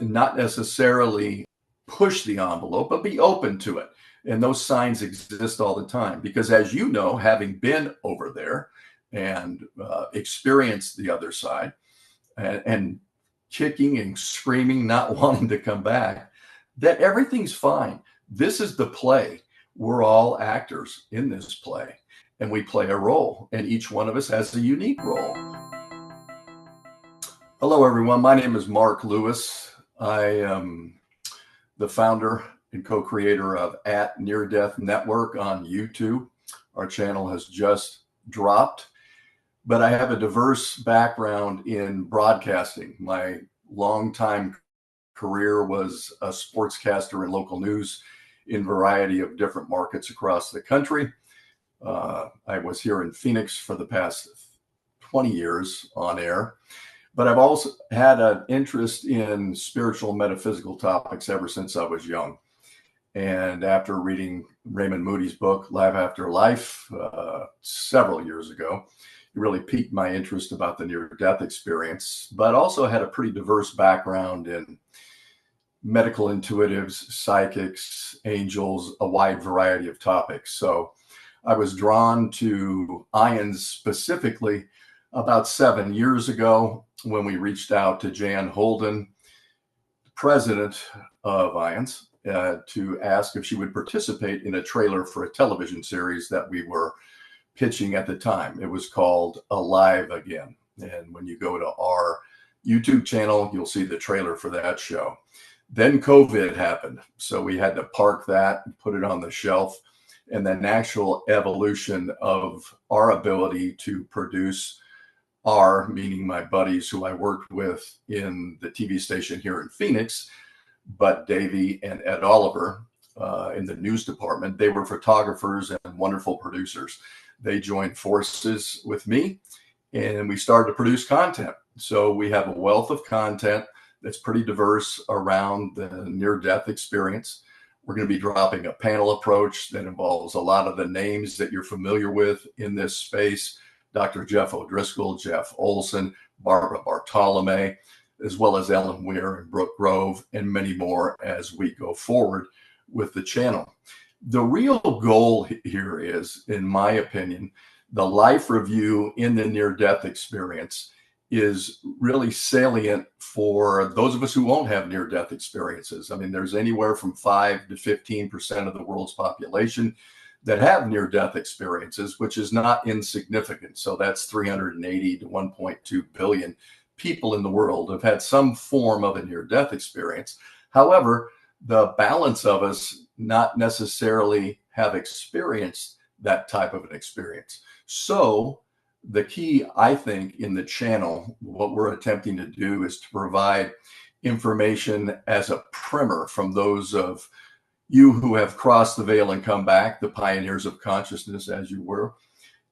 Not necessarily push the envelope, but be open to it. And those signs exist all the time because, as you know, having been over there and experienced the other side and kicking and screaming, not wanting to come back, that everything's fine. This is the play. We're all actors in this play, and we play a role, and each one of us has a unique role. Hello, everyone. My name is Mark Lewis. I am the founder and co-creator of Near Death Network on YouTube. Our channel has just dropped, but I have a diverse background in broadcasting. My longtime career was a sportscaster in local news in a variety of different markets across the country. I was here in Phoenix for the past 20 years on air. But I've also had an interest in spiritual metaphysical topics ever since I was young. And after reading Raymond Moody's book, Life After Life, several years ago, it really piqued my interest about the near-death experience, but also had a pretty diverse background in medical intuitives, psychics, angels, a wide variety of topics. So I was drawn to IANDS specifically about 7 years ago when we reached out to Jan Holden, president of IANDS, to ask if she would participate in a trailer for a television series that we were pitching at the time. It was called Alive Again. And when you go to our YouTube channel, you'll see the trailer for that show. Then COVID happened. So we had to park that and put it on the shelf. And the natural evolution of our ability to produce meaning my buddies who I worked with in the TV station here in Phoenix, Bud Davey and Ed Oliver in the news department. They were photographers and wonderful producers. They joined forces with me and we started to produce content. So we have a wealth of content that's pretty diverse around the near-death experience. We're going to be dropping a panel approach that involves a lot of the names that you're familiar with in this space. Dr. Jeff O'Driscoll, Jeff Olson, Barbara Bartolome, as well as Ellen Weir and Brooke Grove, and many more as we go forward with the channel. The real goal here is, in my opinion, the life review in the near-death experience is really salient for those of us who won't have near-death experiences. I mean, there's anywhere from 5 to 15% of the world's population that have near-death experiences, which is not insignificant. So that's 380 to 1.2 billion people in the world have had some form of a near-death experience. However, the balance of us not necessarily have experienced that type of an experience. So the key, I think, in the channel, what we're attempting to do is to provide information as a primer from those of you who have crossed the veil and come back, the pioneers of consciousness, as you were,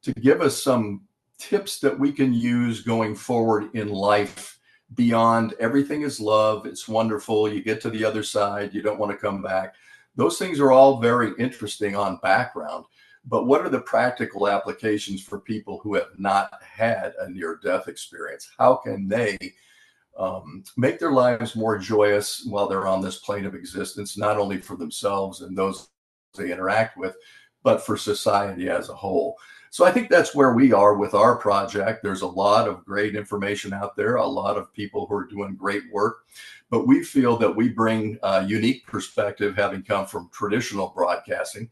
to give us some tips that we can use going forward in life beyond everything is love. It's wonderful. You get to the other side. You don't want to come back. Those things are all very interesting on background. But what are the practical applications for people who have not had a near-death experience? How can they make their lives more joyous while they're on this plane of existence, not only for themselves and those they interact with, but for society as a whole? So I think that's where we are with our project. There's a lot of great information out there, a lot of people who are doing great work, but we feel that we bring a unique perspective, having come from traditional broadcasting.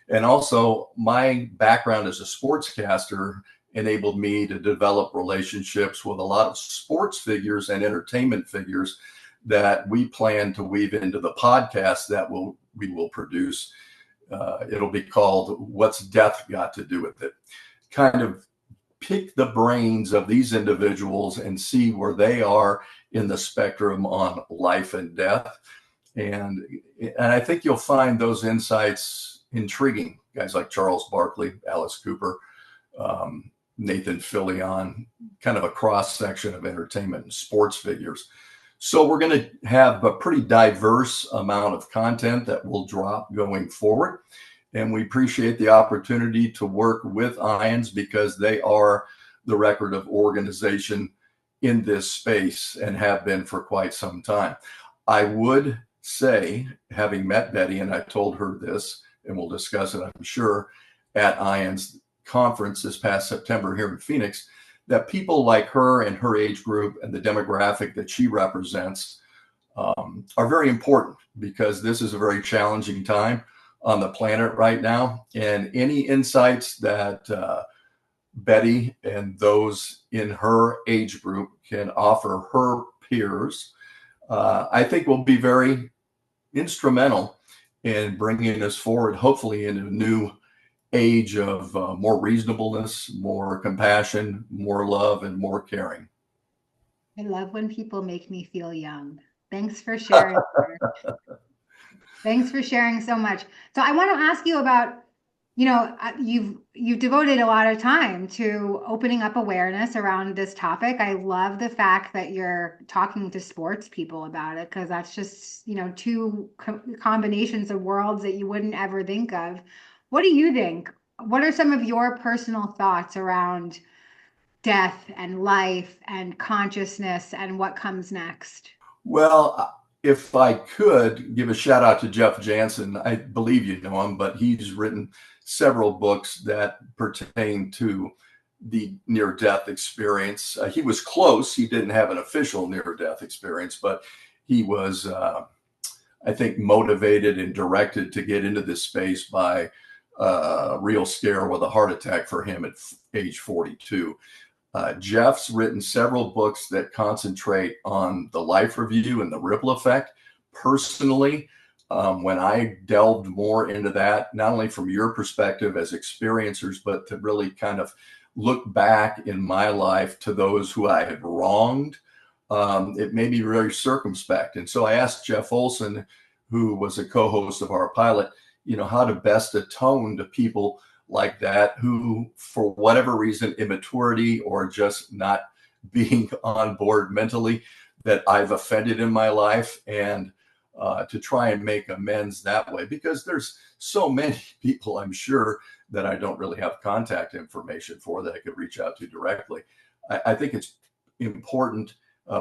And also my background as a sportscaster enabled me to develop relationships with a lot of sports figures and entertainment figures that we plan to weave into the podcast that we will produce. It'll be called What's Death Got to Do with It? Kind of pick the brains of these individuals and see where they are in the spectrum on life and death. And I think you'll find those insights intriguing. Guys like Charles Barkley, Alice Cooper, Nathan Fillion, kind of a cross section of entertainment and sports figures. So we're going to have a pretty diverse amount of content that will drop going forward. And we appreciate the opportunity to work with IANDS because they are the record of organization in this space and have been for quite some time. I would say, having met Betty, and I told her this, and we'll discuss it, I'm sure, at IANDS conference this past September here in Phoenix, that people like her and her age group and the demographic that she represents are very important, because this is a very challenging time on the planet right now. And any insights that Betty and those in her age group can offer her peers, I think will be very instrumental in bringing us forward, hopefully, in a new age of more reasonableness, more compassion, more love, and more caring. I love when people make me feel young. Thanks for sharing. Thanks for sharing so much. So I want to ask you about, you've devoted a lot of time to opening up awareness around this topic. I love the fact that you're talking to sports people about it, because that's just, two combinations of worlds that you wouldn't ever think of. What do you think? What are some of your personal thoughts around death and life and consciousness and what comes next? Well, if I could give a shout out to Jeff Jansen, I believe you know him, but he's written several books that pertain to the near-death experience. He was close. He didn't have an official near-death experience, but he was, I think, motivated and directed to get into this space by a real scare with a heart attack for him at age 42. Jeff's written several books that concentrate on the life review and the ripple effect. Personally, when I delved more into that, not only from your perspective as experiencers, but to really kind of look back in my life to those who I had wronged, it made me very circumspect. And so I asked Jeff Olson, who was a co-host of our pilot, how to best atone to people like that, who, for whatever reason, immaturity or just not being on board mentally, that I've offended in my life, and to try and make amends that way, because there's so many people, I'm sure, that I don't really have contact information for that I could reach out to directly. I think it's important,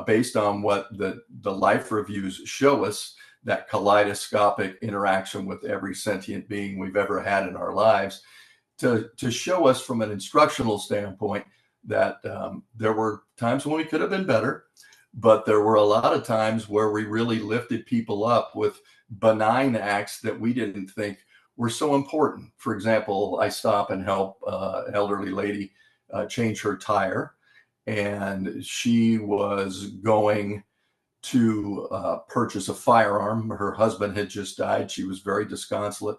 based on what the life reviews show us, that kaleidoscopic interaction with every sentient being we've ever had in our lives, to show us from an instructional standpoint that there were times when we could have been better, but there were a lot of times where we really lifted people up with benign acts that we didn't think were so important. For example, I stop and help an elderly lady change her tire, and she was going to purchase a firearm. Her husband had just died. She was very disconsolate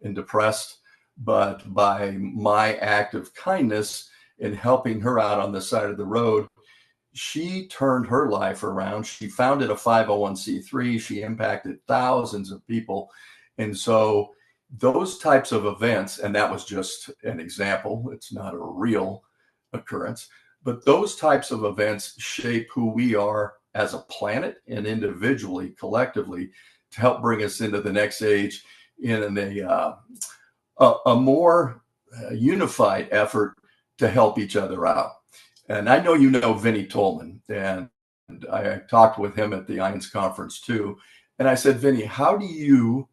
and depressed. But by my act of kindness in helping her out on the side of the road, she turned her life around. She founded a 501c3. She impacted thousands of people. And so those types of events, and that was just an example, it's not a real occurrence, but those types of events shape who we are as a planet and individually, collectively, to help bring us into the next age in a more unified effort to help each other out. And I know you know Vinnie Tolman, and I talked with him at the IANDS conference too. And I said, Vinnie, how do you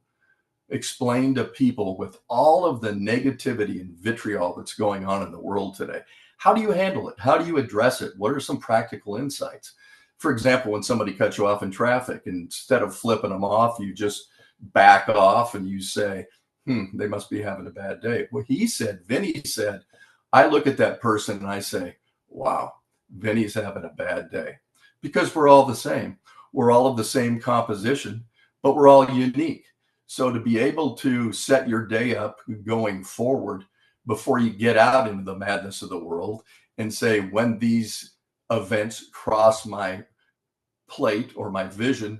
explain to people, with all of the negativity and vitriol that's going on in the world today, how do you handle it? How do you address it? What are some practical insights? For example, when somebody cuts you off in traffic, instead of flipping them off, you just back off and you say, they must be having a bad day. Well, Vinnie said, I look at that person and I say, wow, Vinnie's having a bad day. Because we're all the same. We're all of the same composition, but we're all unique. So to be able to set your day up going forward before you get out into the madness of the world and say, when these events cross my plate or my vision,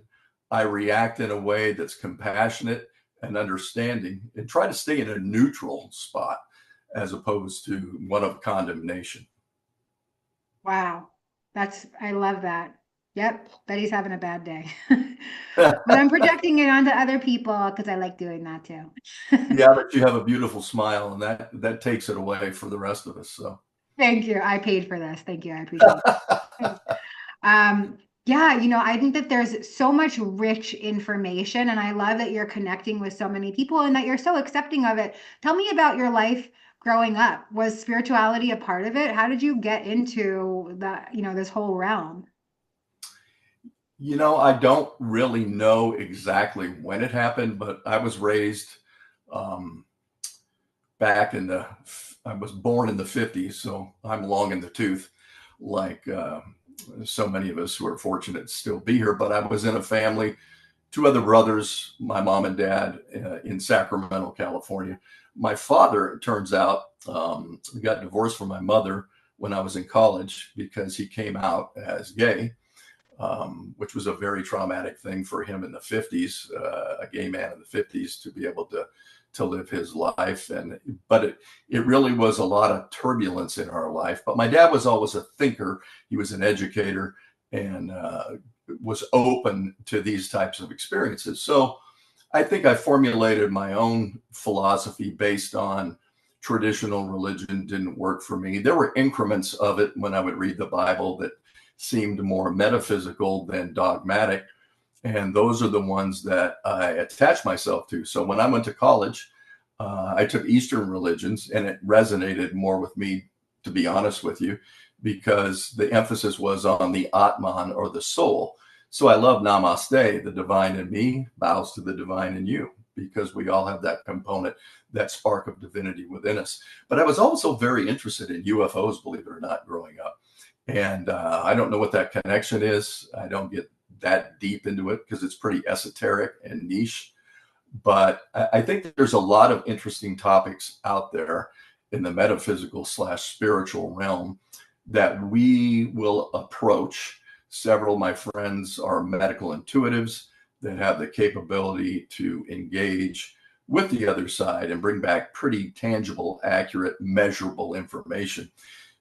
I react in a way that's compassionate and understanding, and try to stay in a neutral spot as opposed to one of condemnation. Wow. I love that. Yep. Betty's having a bad day. But I'm projecting it onto other people because I like doing that too. Yeah, but you have a beautiful smile, and that takes it away for the rest of us. So thank you. I paid for this. Thank you. I appreciate it. Yeah, I think that there's so much rich information, and I love that you're connecting with so many people and that you're so accepting of it. Tell me about your life growing up. Was spirituality a part of it? How did you get into this whole realm? I don't really know exactly when it happened, but I was raised um, back I was born in the 50s, so I'm long in the tooth, like so many of us who are fortunate to still be here. But I was in a family, two other brothers, my mom and dad in Sacramento, California. My father, it turns out, got divorced from my mother when I was in college because he came out as gay, which was a very traumatic thing for him in the 50s, a gay man in the 50s to be able to live his life. But it really was a lot of turbulence in our life. But my dad was always a thinker. He was an educator and was open to these types of experiences. So I think I formulated my own philosophy based on traditional religion. Didn't work for me. There were increments of it when I would read the Bible that seemed more metaphysical than dogmatic. And those are the ones that I attached myself to. So when I went to college, I took Eastern religions, and it resonated more with me, to be honest with you, because the emphasis was on the Atman, or the soul. So I love Namaste, the divine in me bows to the divine in you, because we all have that component, that spark of divinity within us. But I was also very interested in UFOs, believe it or not, growing up. And I don't know what that connection is. I don't get that deep into it because it's pretty esoteric and niche. But I think there's a lot of interesting topics out there in the metaphysical slash spiritual realm that we will approach. Several of my friends are medical intuitives that have the capability to engage with the other side and bring back pretty tangible, accurate, measurable information.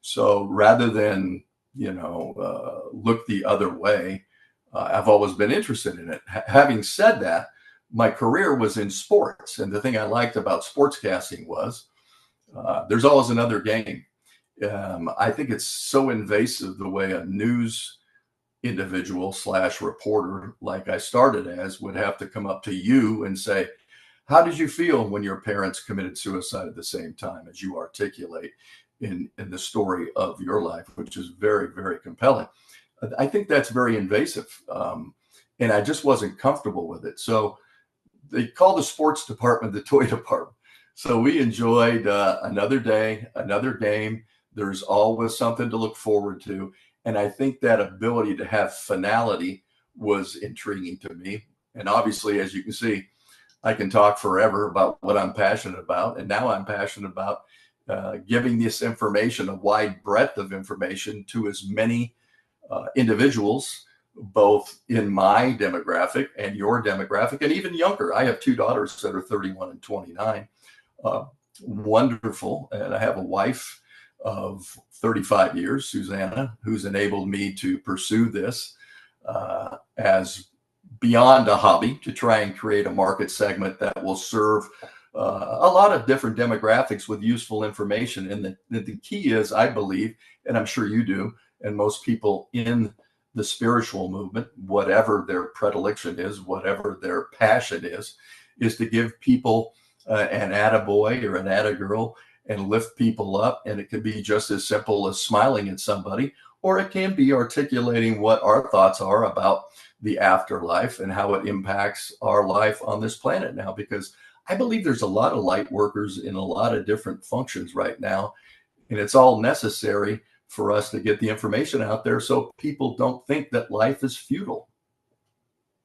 So rather than, look the other way, I've always been interested in it. Having said that, my career was in sports. And the thing I liked about sportscasting was there's always another game. I think it's so invasive the way a news individual slash reporter, like I started as, would have to come up to you and say, how did you feel when your parents committed suicide at the same time, as you articulate in the story of your life, which is very, very compelling. I think that's very invasive. And I just wasn't comfortable with it. So they call the sports department the toy department. So we enjoyed another day, another game. There's always something to look forward to. And I think that ability to have finality was intriguing to me. And obviously, as you can see, I can talk forever about what I'm passionate about. And now I'm passionate about giving this information, a wide breadth of information, to as many individuals, both in my demographic and your demographic, and even younger. I have two daughters that are 31 and 29. Wonderful. And I have a wife of 35 years, Susanna, who's enabled me to pursue this as beyond a hobby, to try and create a market segment that will serve a lot of different demographics with useful information. And the key is, I believe, and I'm sure you do, and most people in the spiritual movement, whatever their predilection is, whatever their passion is to give people an attaboy or an attagirl and lift people up. And it can be just as simple as smiling at somebody, or it can be articulating what our thoughts are about the afterlife and how it impacts our life on this planet now. Because I believe there's a lot of light workers in a lot of different functions right now. And it's all necessary for us to get the information out there so people don't think that life is futile.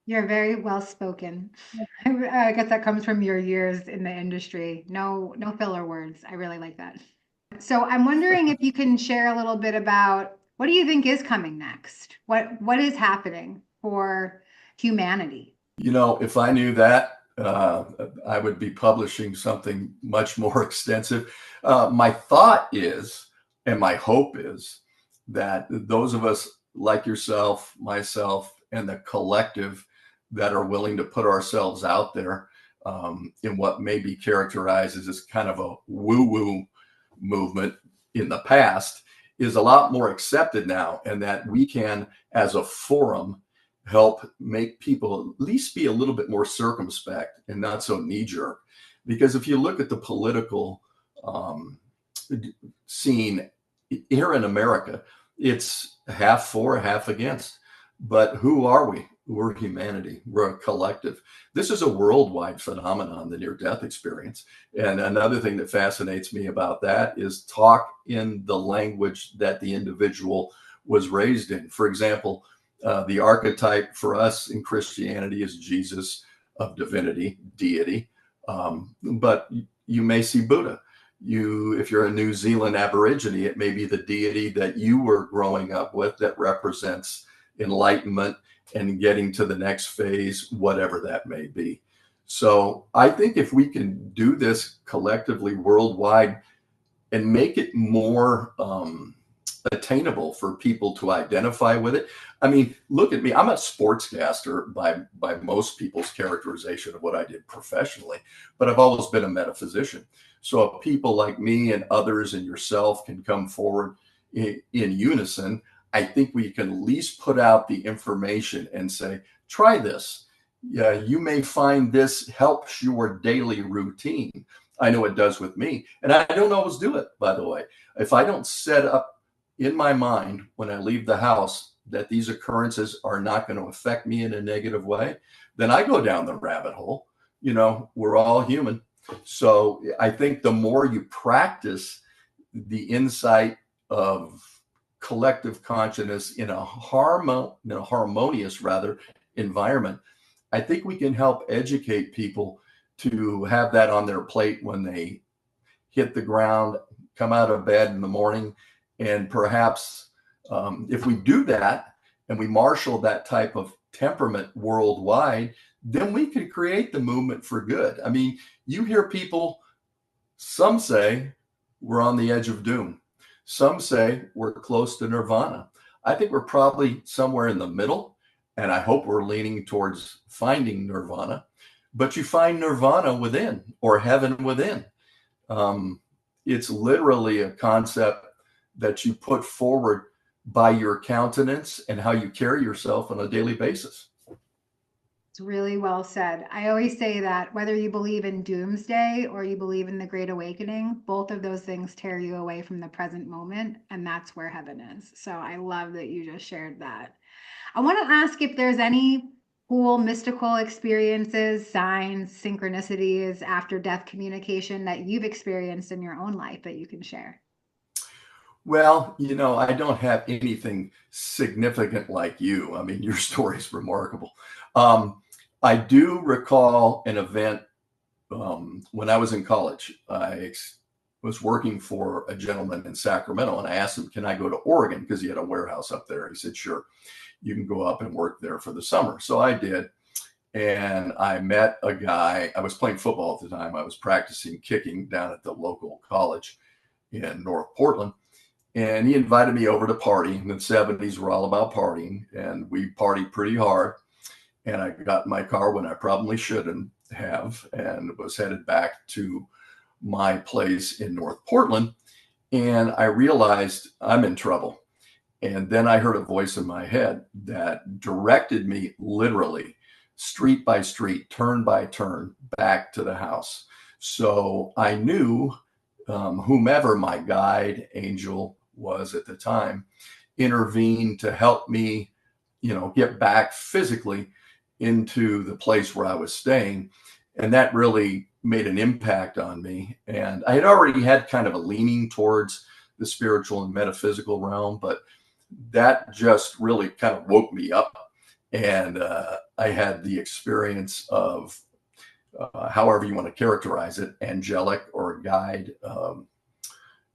You're very well spoken. I guess that comes from your years in the industry. No, no filler words. I really like that. So I'm wondering if you can share a little bit about what do you think is coming next? What is happening for humanity? If I knew that, I would be publishing something much more extensive. My thought is, and my hope is, that those of us like yourself, myself, and the collective that are willing to put ourselves out there in what may be characterized as kind of a woo-woo movement in the past, is a lot more accepted now, and that we can, as a forum, help make people at least be a little bit more circumspect and not so knee-jerk. Because if you look at the political scene here in America, it's half for, half against. But who are we? We're humanity. We're a collective. This is a worldwide phenomenon, the near-death experience. And another thing that fascinates me about that is talk in the language that the individual was raised in. For example, the archetype for us in Christianity is Jesus of divinity, deity. But you may see Buddha. If you're a New Zealand Aborigine, it may be the deity that you were growing up with that represents enlightenment and getting to the next phase, whatever that may be. So I think if we can do this collectively worldwide and make it more attainable for people to identify with it. I mean, look at me. I'm a sportscaster by most people's characterization of what I did professionally, but I've always been a metaphysician. So if people like me and others and yourself can come forward in unison, I think we can at least put out the information and say, try this. Yeah, you may find this helps your daily routine. I know it does with me. And I don't always do it, by the way. If I don't set up in my mind when I leave the house that these occurrences are not going to affect me in a negative way, then I go down the rabbit hole. You know, we're all human. So I think the more you practice the insight of collective consciousness in a harmonious environment, I think we can help educate people to have that on their plate when they hit the ground, come out of bed in the morning. And perhaps if we do that and we marshal that type of temperament worldwide, then we can create the movement for good. I mean, you hear people, some say we're on the edge of doom. Some say we're close to nirvana. I think we're probably somewhere in the middle, and I hope we're leaning towards finding nirvana. But you find nirvana within, or heaven within. It's literally a concept that you put forward by your countenance and how you carry yourself on a daily basis. It's really well said. I always say that whether you believe in doomsday or you believe in the Great Awakening, both of those things tear you away from the present moment, and that's where heaven is. So I love that you just shared that. I want to ask if there's any cool mystical experiences, signs, synchronicities, after death communication that you've experienced in your own life that you can share. Well, you know, I don't have anything significant like you. I mean, your story is remarkable. I do recall an event when I was in college. I was working for a gentleman in Sacramento, and I asked him, can I go to Oregon? Because he had a warehouse up there. He said, sure, you can go up and work there for the summer. So I did. And I met a guy. I was playing football at the time. I was practicing kicking down at the local college in North Portland. And he invited me over to party. In the 70s were all about partying, and we partied pretty hard. And I got in my car when I probably shouldn't have, and was headed back to my place in North Portland. And I realized I'm in trouble. And then I heard a voice in my head that directed me literally street by street, turn by turn, back to the house. So I knew whomever my guide angel was at the time intervened to help me, you know, get back physically into the place where I was staying. And that really made an impact on me. And I had already had kind of a leaning towards the spiritual and metaphysical realm, but that just really kind of woke me up. And I had the experience of, however you want to characterize it, angelic or guide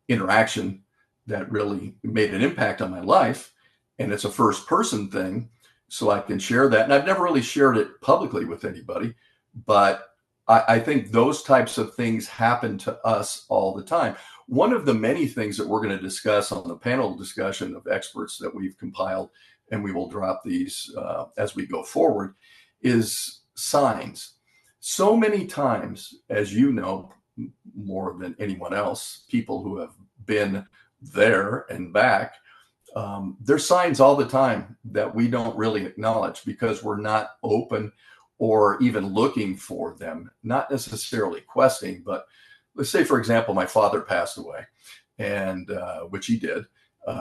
interaction that really made an impact on my life. And it's a first person thing, so I can share that. And I've never really shared it publicly with anybody, but I think those types of things happen to us all the time. One of the many things that we're going to discuss on the panel discussion of experts that we've compiled, and we will drop these as we go forward, is signs. So many times, as you know, more than anyone else, people who have been there and back, there's signs all the time that we don't really acknowledge because we're not open or even looking for them, not necessarily questing. But let's say, for example, my father passed away, and which he did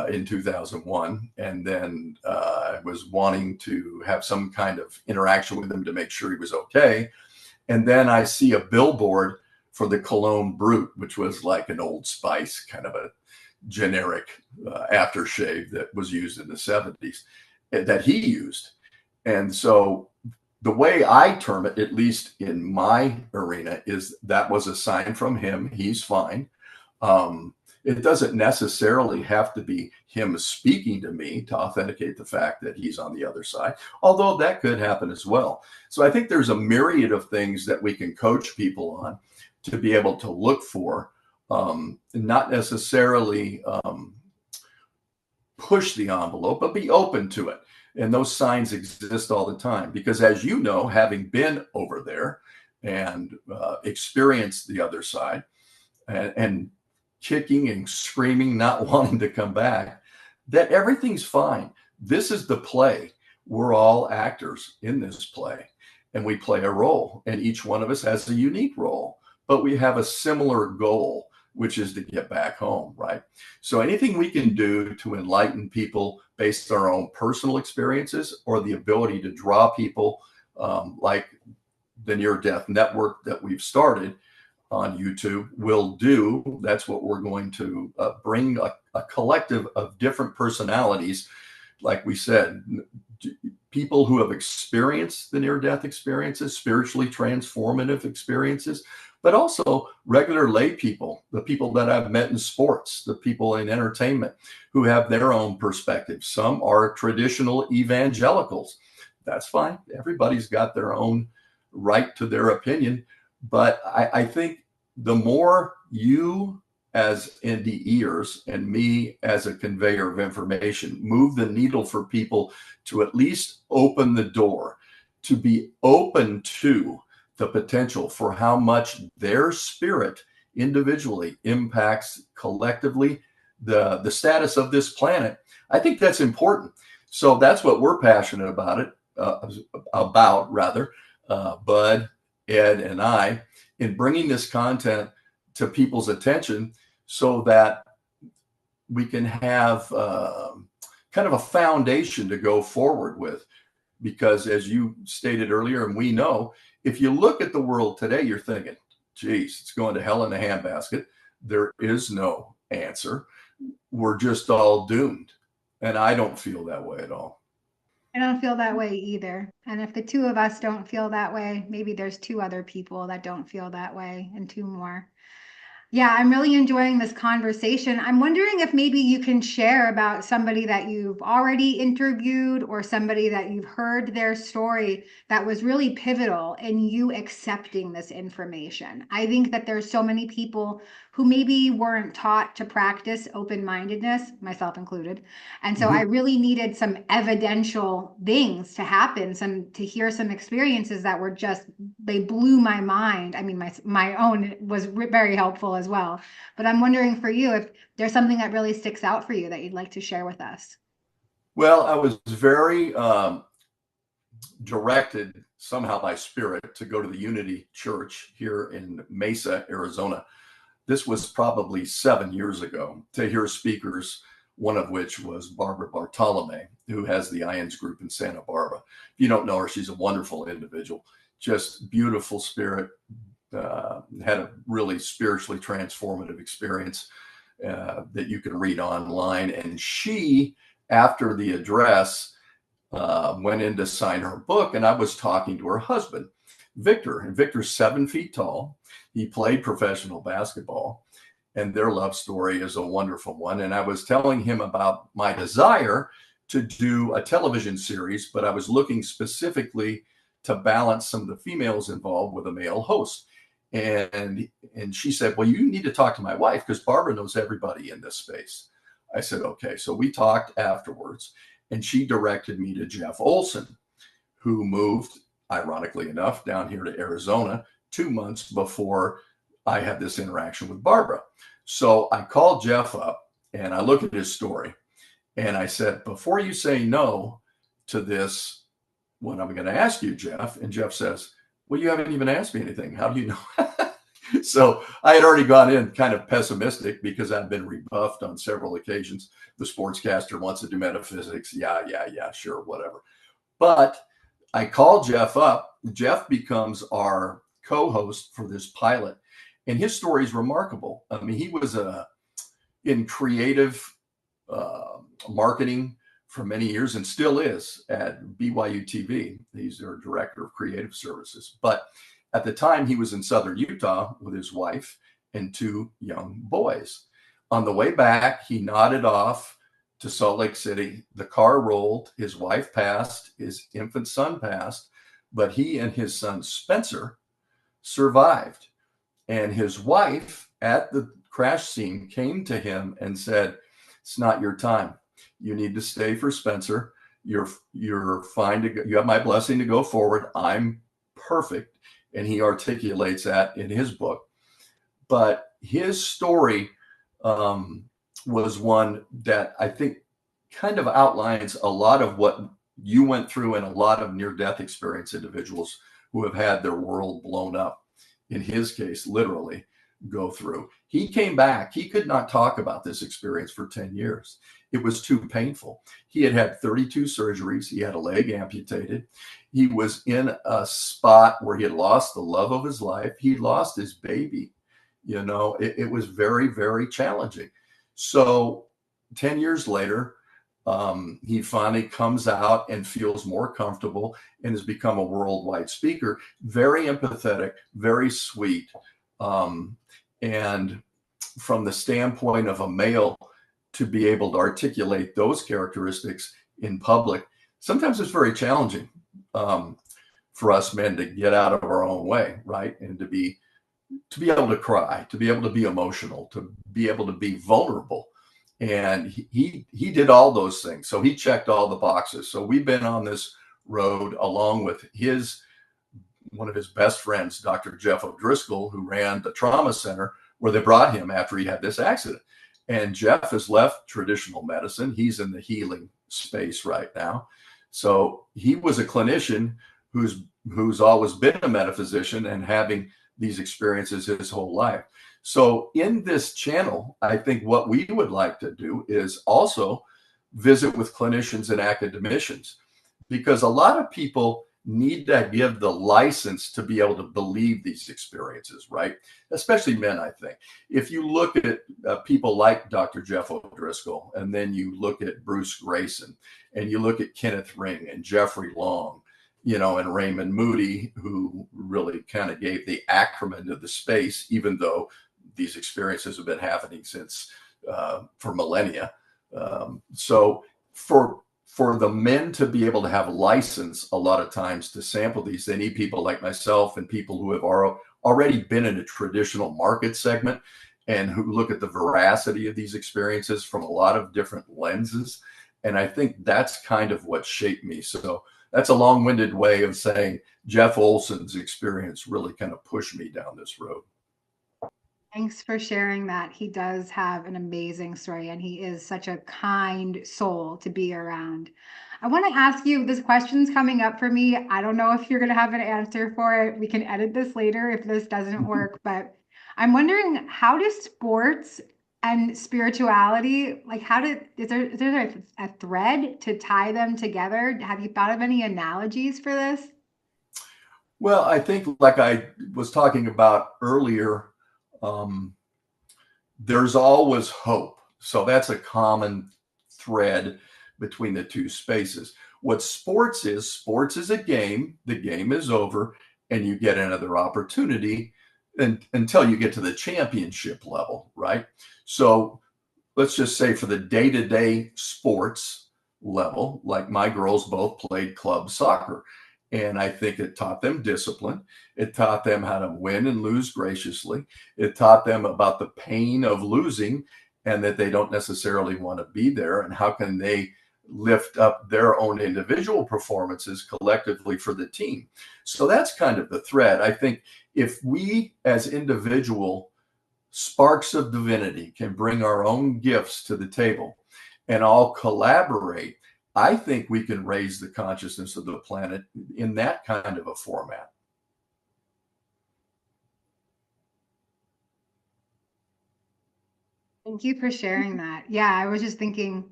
in 2001. And then I was wanting to have some kind of interaction with him to make sure he was okay. And then I see a billboard for the Cologne Brute, which was like an Old Spice, kind of a generic aftershave that was used in the 70s that he used. And so the way I term it, at least in my arena, is that was a sign from him. He's fine. It doesn't necessarily have to be him speaking to me to authenticate the fact that he's on the other side, although that could happen as well. So I think there's a myriad of things that we can coach people on to be able to look for, not necessarily push the envelope, but be open to it. And those signs exist all the time because, as you know, having been over there and experienced the other side and kicking and screaming, not wanting to come back, that everything's fine. This is the play. We're all actors in this play, and we play a role, and each one of us has a unique role, but we have a similar goal, which is to get back home, right? So anything we can do to enlighten people based on our own personal experiences or the ability to draw people like the Near Death Network that we've started on YouTube will do. That's what we're going to bring a collective of different personalities, like we said, people who have experienced the near-death experiences, spiritually transformative experiences, but also regular lay people, the people that I've met in sports, the people in entertainment who have their own perspectives. Some are traditional evangelicals. That's fine. Everybody's got their own right to their opinion. But I think the more you as NDEers and me as a conveyor of information move the needle for people to at least open the door, to be open to the potential for how much their spirit individually impacts collectively the status of this planet. I think that's important. So that's what we're passionate about Bud, Ed, and I, in bringing this content to people's attention so that we can have kind of a foundation to go forward with. Because as you stated earlier, and we know, if you look at the world today, you're thinking, geez, it's going to hell in a handbasket. There is no answer. We're just all doomed. And I don't feel that way at all. I don't feel that way either. And if the two of us don't feel that way, maybe there's two other people that don't feel that way and two more. Yeah, I'm really enjoying this conversation. I'm wondering if maybe you can share about somebody that you've already interviewed or somebody that you've heard their story that was really pivotal in you accepting this information. I think that there's so many people who maybe weren't taught to practice open-mindedness, myself included. And so I really needed some evidential things to happen, to hear some experiences that were just, they blew my mind. I mean, my own was very helpful as well. But I'm wondering for you if there's something that really sticks out for you that you'd like to share with us. Well, I was very directed somehow by spirit to go to the Unity Church here in Mesa, Arizona. This was probably 7 years ago, to hear speakers, one of which was Barbara Bartolome, who has the IANDS group in Santa Barbara. If you don't know her, she's a wonderful individual, just beautiful spirit, had a really spiritually transformative experience that you can read online. And she, after the address, went in to sign her book, and I was talking to her husband, Victor. And Victor's 7 feet tall. He played professional basketball, and their love story is a wonderful one. And I was telling him about my desire to do a television series, but I was looking specifically to balance some of the females involved with a male host. And she said, well, you need to talk to my wife because Barbara knows everybody in this space. I said, okay. So we talked afterwards, and she directed me to Jeff Olson, who moved, ironically enough, down here to Arizona 2 months before I had this interaction with Barbara. So I called Jeff up And I look at his story and I said, before you say no to this, what I'm going to ask you, Jeff. And Jeff says, well, you haven't even asked me anything. How do you know? So I had already gone in kind of pessimistic because I've been rebuffed on several occasions. The sportscaster wants to do metaphysics. Yeah, sure, whatever. But I call Jeff up. Jeff becomes our co-host for this pilot. And his story is remarkable. I mean, he was in creative marketing for many years and still is at BYU TV. He's their director of creative services. But at the time, he was in southern Utah with his wife and two young boys. On the way back, he nodded off to Salt Lake City. The car rolled. His wife passed. His infant son passed. But he and his son, Spencer, survived. And his wife at the crash scene came to him and said, it's not your time. You need to stay for Spencer. You're fine to go. You have my blessing to go forward. I'm perfect. And he articulates that in his book. But his story was one that I think kind of outlines a lot of what you went through and a lot of near-death experience individuals who have had their world blown up, in his case, literally, go through. He came back. He could not talk about this experience for 10 years. It was too painful. He had had 32 surgeries. He had a leg amputated. He was in a spot where he had lost the love of his life. He lost his baby. You know, it was very, very challenging. So 10 years later, he finally comes out and feels more comfortable and has become a worldwide speaker. Very empathetic, very sweet. And from the standpoint of a male, to be able to articulate those characteristics in public, sometimes it's very challenging for us men to get out of our own way, right? And to be able to cry, to be able to be emotional, to be able to be vulnerable. And he did all those things. So he checked all the boxes. So we've been on this road along with one of his best friends, Dr. Jeff O'Driscoll, who ran the trauma center where they brought him after he had this accident. And Jeff has left traditional medicine. He's in the healing space right now. So he was a clinician who's always been a metaphysician and having these experiences his whole life. So in this channel, I think what we would like to do is also visit with clinicians and academicians, because a lot of people need to give the license to be able to believe these experiences, right? Especially men, I think. If you look at people like Dr. Jeff O'Driscoll, and then you look at Bruce Grayson, and you look at Kenneth Ring and Jeffrey Long, you know, and Raymond Moody, who really kind of gave the acronym to the space, even though these experiences have been happening since for millennia. So for the men to be able to have license a lot of times to sample these, they need people like myself and people who have already been in a traditional market segment and who look at the veracity of these experiences from a lot of different lenses. And I think that's kind of what shaped me. So that's a long-winded way of saying Jeff Olson's experience really kind of pushed me down this road. Thanks for sharing that. He does have an amazing story, and he is such a kind soul to be around. I want to ask you, this question's coming up for me. I don't know if you're going to have an answer for it. We can edit this later if this doesn't work, but I'm wondering, how do sports and spirituality, like is there a thread to tie them together? Have you thought of any analogies for this? Well, I think like I was talking about earlier, there's always hope. So that's a common thread between the two spaces. What sports is a game. The game is over and you get another opportunity until you get to the championship level, right? So let's just say for the day-to-day sports level, like my girls both played club soccer. And I think it taught them discipline. It taught them how to win and lose graciously. It taught them about the pain of losing and that they don't necessarily want to be there. And how can they lift up their own individual performances collectively for the team? So that's kind of the thread. I think if we as individual sparks of divinity can bring our own gifts to the table and all collaborate, I think we can raise the consciousness of the planet in that kind of a format. Thank you for sharing that. Yeah, I was just thinking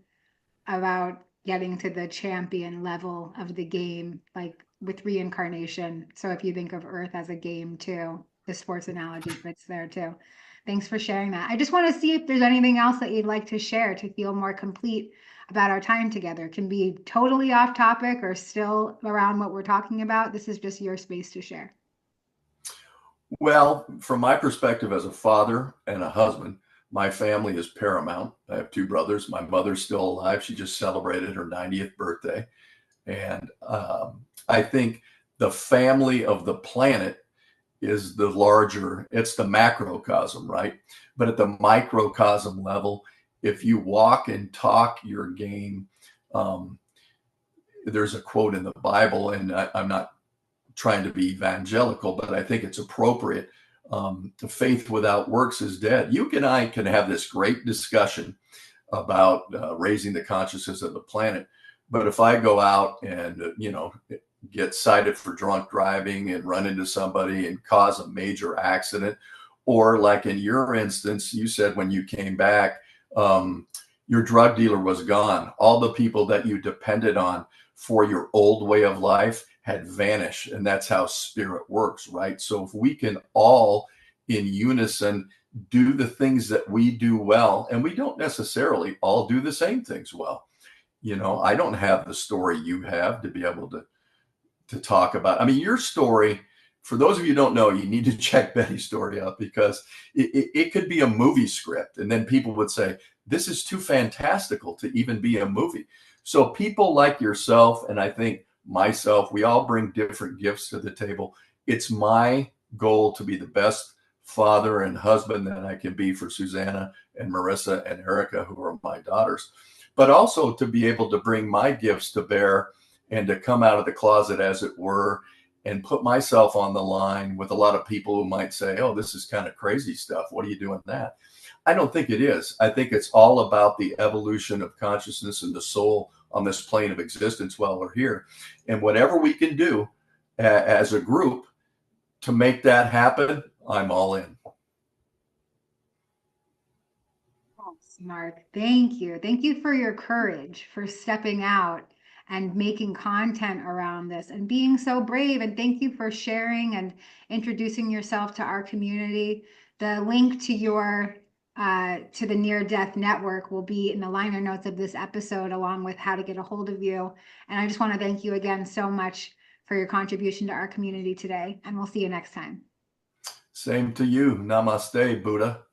about getting to the champion level of the game, like with reincarnation. So if you think of Earth as a game too, the sports analogy fits there too. Thanks for sharing that. I just want to see if there's anything else that you'd like to share to feel more complete about our time together. It can be totally off topic or still around what we're talking about. This is just your space to share. Well, from my perspective as a father and a husband, my family is paramount. I have two brothers. My mother's still alive. She just celebrated her 90th birthday. And I think the family of the planet is the larger, it's the macrocosm, right? But at the microcosm level, if you walk and talk your game, there's a quote in the Bible, and I'm not trying to be evangelical, but I think it's appropriate. Faith without works is dead. You and I can have this great discussion about raising the consciousness of the planet. But if I go out and, get cited for drunk driving and run into somebody and cause a major accident, or like in your instance, you said when you came back, your drug dealer was gone. All the people that you depended on for your old way of life had vanished. And that's how spirit works, right? So if we can all in unison do the things that we do well, and we don't necessarily all do the same things well. I don't have the story you have to be able to talk about. I mean, your story, for those of you who don't know, you need to check Betty's story out, because it could be a movie script. And then people would say, this is too fantastical to even be a movie. So people like yourself, and I think myself, we all bring different gifts to the table. It's my goal to be the best father and husband that I can be for Susanna and Marissa and Erica, who are my daughters, but also to be able to bring my gifts to bear and to come out of the closet, as it were, and put myself on the line with a lot of people who might say, oh, this is kind of crazy stuff. What are you doing that? I don't think it is. I think it's all about the evolution of consciousness and the soul on this plane of existence while we're here. And whatever we can do as a group to make that happen, I'm all in. Mark, thank you. Thank you for your courage, for stepping out and making content around this and being so brave. And thank you for sharing and introducing yourself to our community. The link to your to the Near Death Network will be in the liner notes of this episode, along with how to get a hold of you. And I just want to thank you again so much for your contribution to our community today. And we'll see you next time. Same to you. Namaste, Buddha.